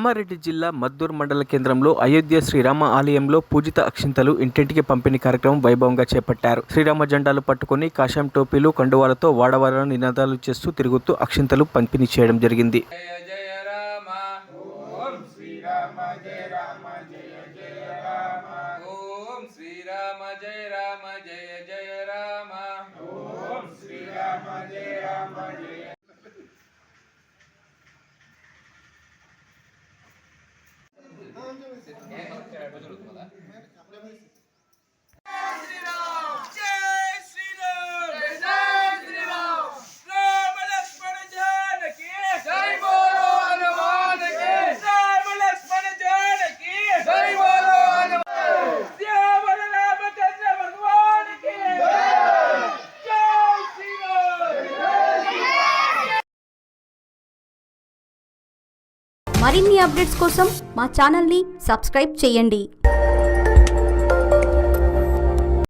కామారెడ్డి జిల్లా మద్దూర్ మండల కేంద్రంలో అయోధ్య శ్రీరామ ఆలయంలో పూజిత అక్షింతలు ఇంటింటికి పంపిణీ కార్యక్రమం వైభవంగా చేపట్టారు. శ్రీరామ జెండాలు పట్టుకుని కాషాయం టోపీలు కండువాలతో వాడవాడలను నినాదాలు చేస్తూ తిరుగుతూ అక్షింతలు పంపిణీ చేయడం జరిగింది. మరిన్ని అప్డేట్స్ కోసం మా ఛానల్ని సబ్స్క్రైబ్ చేయండి.